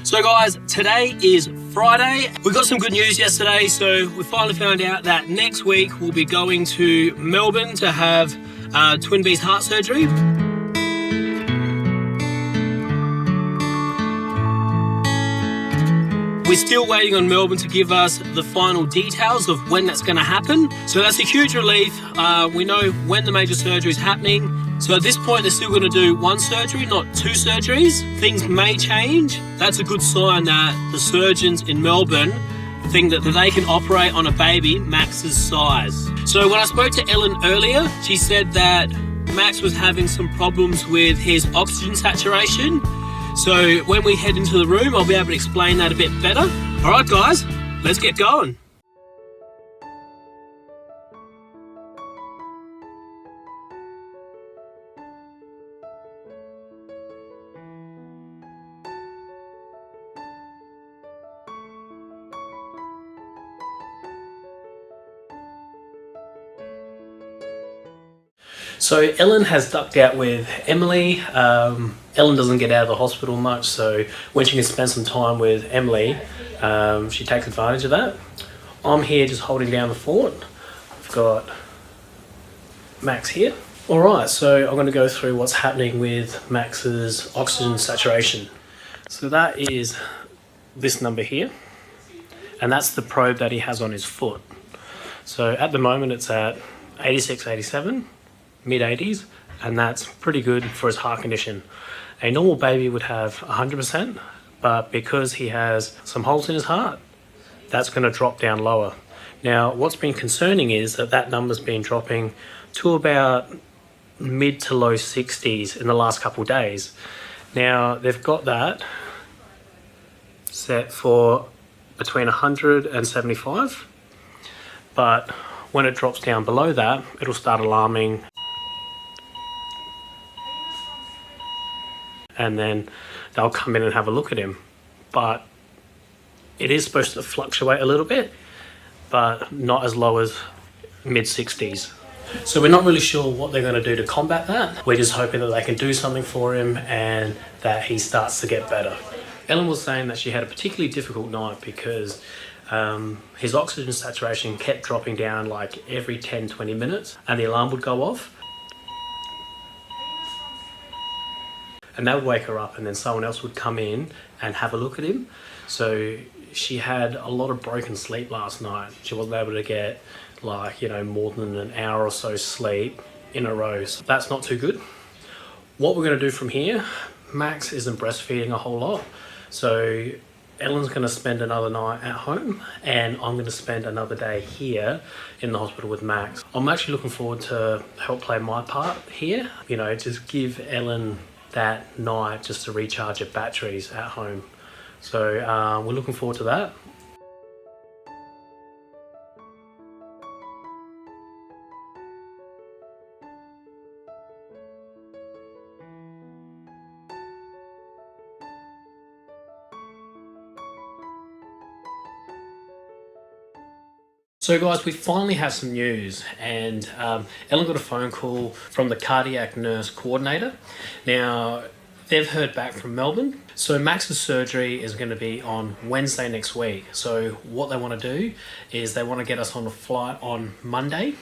So guys, today is Friday. We got some good news yesterday, so we finally found out that next week we'll be going to Melbourne to have Twin B's heart surgery. We're still waiting on Melbourne to give us the final details of when that's going to happen. So that's a huge relief. We know when the major surgery is happening. So at this point, they're still going to do one surgery, not two surgeries. Things may change. That's a good sign that the surgeons in Melbourne think that they can operate on a baby Max's size. So when I spoke to Ellen earlier, she said that Max was having some problems with his oxygen saturation. So when we head into the room, I'll be able to explain that a bit better. All right, guys, let's get going. So Ellen has ducked out with Emily. Ellen doesn't get out of the hospital much, so when she can spend some time with Emily, she takes advantage of that. I'm here just holding down the fort. I've got Max here. All right, so I'm going to go through what's happening with Max's oxygen saturation. So that is this number here, and that's the probe that he has on his foot. So at the moment it's at 86, 87. Mid-80s, and that's pretty good for his heart condition. A normal baby would have 100%, but because he has some holes in his heart, that's going to drop down lower. Now, what's been concerning is that number's been dropping to about mid to low 60s in the last couple of days. Now, they've got that set for between 100 and 75, but when it drops down below that, it'll start alarming, and then they'll come in and have a look at him. But it is supposed to fluctuate a little bit, but not as low as mid-60s. So we're not really sure what they're going to do to combat that. We're just hoping that they can do something for him and that he starts to get better. Ellen was saying that she had a particularly difficult night because his oxygen saturation kept dropping down like every 10-20 minutes, and the alarm would go off. And that would wake her up, and then someone else would come in and have a look at him. So she had a lot of broken sleep last night. She wasn't able to get more than an hour or so sleep in a row. So that's not too good. What we're going to do from here, Max isn't breastfeeding a whole lot. So Ellen's going to spend another night at home, and I'm going to spend another day here in the hospital with Max. I'm actually looking forward to help play my part here. Just give Ellen that night just to recharge her batteries at home. So we're looking forward to that. So guys, we finally have some news, and Ellen got a phone call from the cardiac nurse coordinator. Now, they've heard back from Melbourne. So Max's surgery is going to be on Wednesday next week. So what they want to do is they want to get us on a flight on Monday.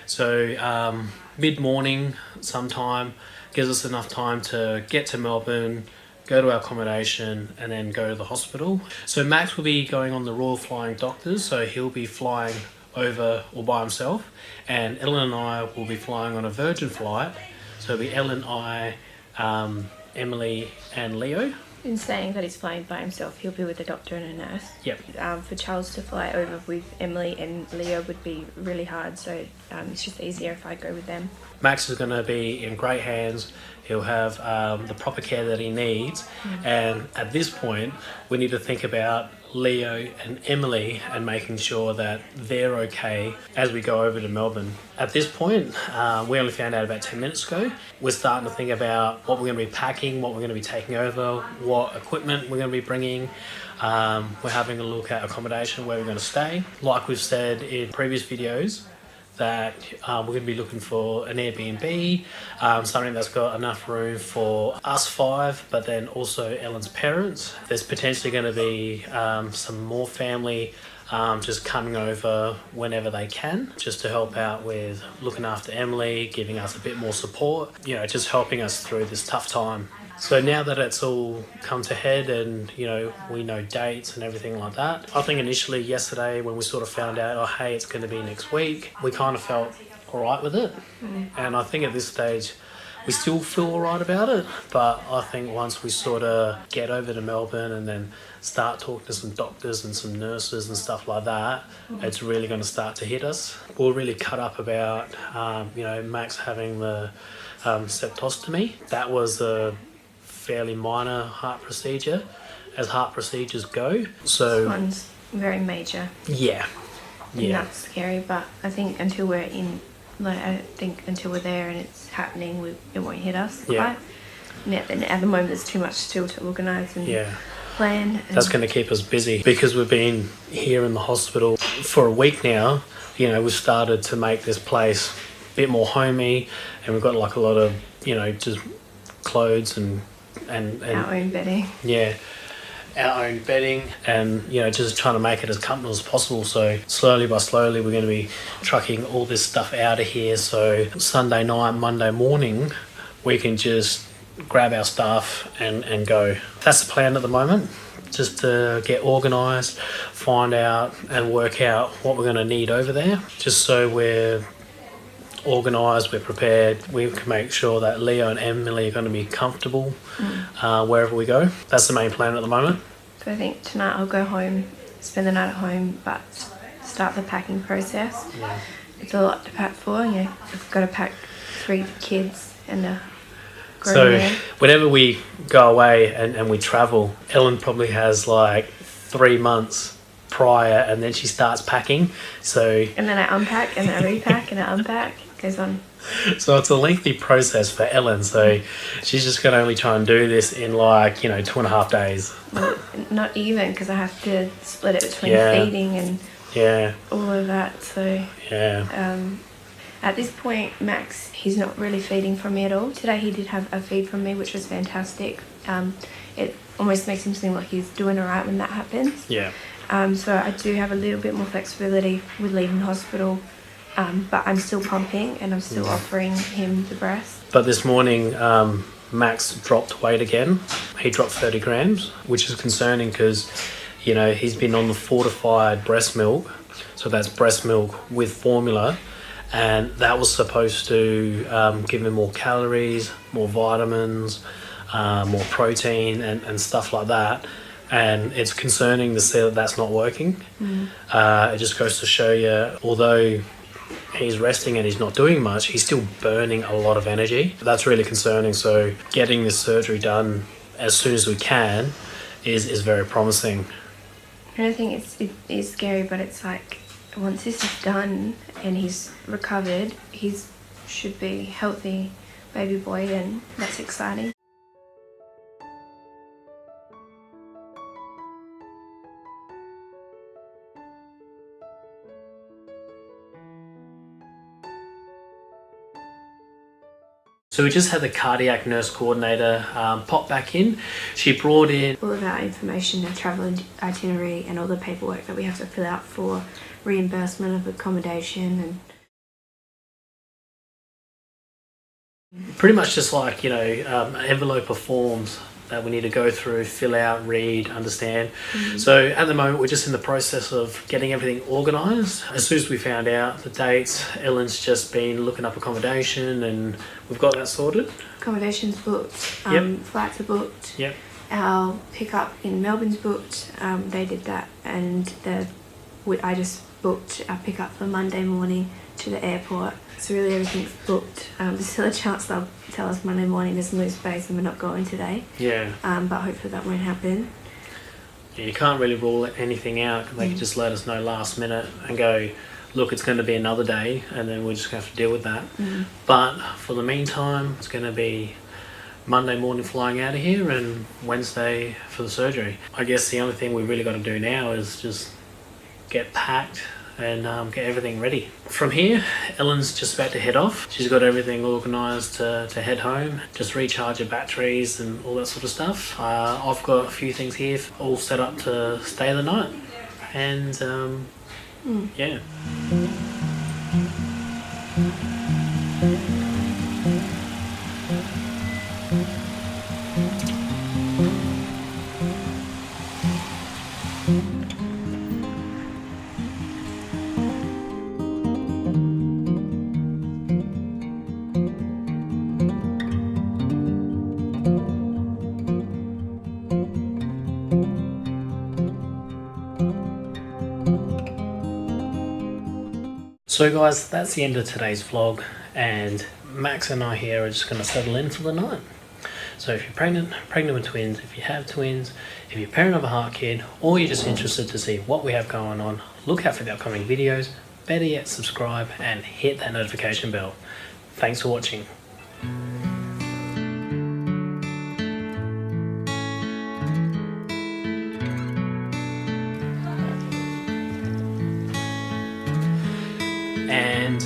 So mid-morning sometime gives us enough time to get to Melbourne, go to our accommodation, and then go to the hospital. So Max will be going on the Royal Flying Doctors, so he'll be flying over all by himself, and Ellen and I will be flying on a Virgin flight. So it'll be Ellen, I, Emily and Leo. In saying that he's flying by himself, he'll be with a doctor and a nurse. Yep. For Charles to fly over with Emily and Leo would be really hard, so it's just easier if I go with them. Max is going to be in great hands. He'll have the proper care that he needs. And at this point, we need to think about Leo and Emily and making sure that they're okay as we go over to Melbourne. At this point, we only found out about 10 minutes ago. We're starting to think about what we're going to be packing, what we're going to be taking over, what equipment we're going to be bringing. We're having a look at accommodation, where we're going to stay. Like we've said in previous videos, that we're going to be looking for an Airbnb, something that's got enough room for us 5, but then also Ellen's parents. There's potentially going to be some more family just coming over whenever they can, just to help out with looking after Emily, giving us a bit more support, just helping us through this tough time. So now that it's all come to head and, we know dates and everything like that, I think initially yesterday when we sort of found out, oh, hey, it's going to be next week, we kind of felt all right with it. And I think at this stage, we still feel all right about it. But I think once we sort of get over to Melbourne and then start talking to some doctors and some nurses and stuff like that, it's really going to start to hit us. We're really cut up about, Max having the septostomy. That was a fairly minor heart procedure, as heart procedures go. So This one's very major. Yeah. And that's scary, but I think until we're there and it's happening, it won't hit us quite. And at the moment, there's too much still to organise and plan. That's going to keep us busy because we've been here in the hospital for a week now. We've started to make this place a bit more homey, and we've got like a lot of, just clothes and our own bedding. Yeah, our own bedding, and just trying to make it as comfortable as possible. So slowly by slowly we're going to be trucking all this stuff out of here, so Sunday night, Monday morning we can just grab our stuff and go. That's the plan at the moment, just to get organised, find out and work out what we're going to need over there, just so we're organised, we're prepared, we can make sure that Leo and Emily are going to be comfortable wherever we go. That's the main plan at the moment. So I think tonight I'll go home, spend the night at home, but start the packing process. Yeah. It's a lot to pack for. I've got to pack 3 kids and a grown So man. whenever we go away and we travel, Ellen probably has like 3 months prior, and then she starts packing. And then I unpack and then I repack and I unpack. It goes on. So it's a lengthy process for Ellen. So she's just going to only try and do this in 2.5 days. Well, not even, because I have to split it between feeding and all of that. So at this point, Max, he's not really feeding from me at all. Today he did have a feed from me, which was fantastic. It almost makes him seem like he's doing all right when that happens. Yeah. So I do have a little bit more flexibility with leaving hospital, but I'm still pumping and I'm still offering him the breast. But this morning, Max dropped weight again. He dropped 30 grams, which is concerning because, he's been on the fortified breast milk. So that's breast milk with formula. And that was supposed to give him more calories, more vitamins, more protein and stuff like that. And it's concerning to see that that's not working. It just goes to show you, although he's resting and he's not doing much, he's still burning a lot of energy. That's really concerning. So getting this surgery done as soon as we can is very promising. And I think it is scary, but it's like once this is done and he's recovered, he should be healthy baby boy, and that's exciting. So we just had the cardiac nurse coordinator pop back in. She brought in all of our information, our travel itinerary, and all the paperwork that we have to fill out for reimbursement of accommodation, and pretty much just like, an envelope of forms that we need to go through, fill out, read, understand. So at the moment, we're just in the process of getting everything organised. As soon as we found out the dates, Ellen's just been looking up accommodation and we've got that sorted. Accommodation's booked, flights are booked. Yep. Our pickup in Melbourne's booked, they did that, and I just booked our pickup for Monday morning to the airport. So really everything's booked. There's still a chance they'll tell us Monday morning there's no space and we're not going today. Yeah. But hopefully that won't happen. Yeah, you can't really rule anything out. They can just let us know last minute and go, look, it's going to be another day, and then we're just going to have to deal with that. But for the meantime, it's going to be Monday morning flying out of here and Wednesday for the surgery. I guess the only thing we really got to do now is just get packed and get everything ready. From here, Ellen's just about to head off. She's got everything organised to head home, just recharge her batteries and all that sort of stuff. I've got a few things here all set up to stay the night, and yeah. So guys, that's the end of today's vlog, and Max and I here are just going to settle in for the night. So if you're pregnant with twins, if you have twins, if you're a parent of a heart kid, or you're just interested to see what we have going on, look out for the upcoming videos. Better yet, subscribe and hit that notification bell. Thanks for watching. And